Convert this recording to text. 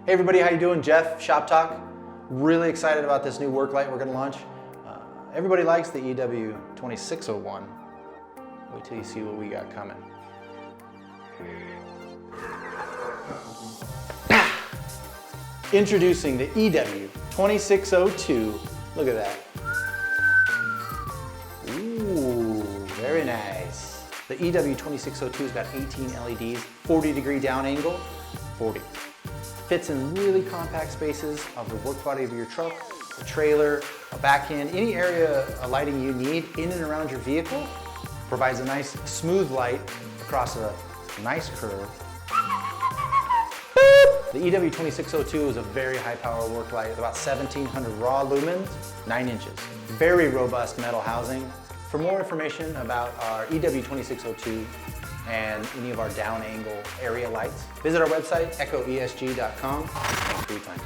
Hey everybody, how you doing? Jeff, Shop Talk. Really excited about this new Worklight we're going to launch. Everybody likes the EW2601. Wait till you see what we got coming. Introducing the EW2602. Look at that. Ooh, very nice. The EW2602's got 18 LEDs, 40-degree down angle, 40. Fits in really compact spaces of the work body of your truck, a trailer, a back end, any area of lighting you need in and around your vehicle. Provides a nice smooth light across a nice curve. The EW2602 is a very high power work light with about 1700 raw lumens, 9 inches. Very robust metal housing. For more information about our EW2602 and any of our down angle area lights, visit our website, ECCOESG.com. Thanks for your time.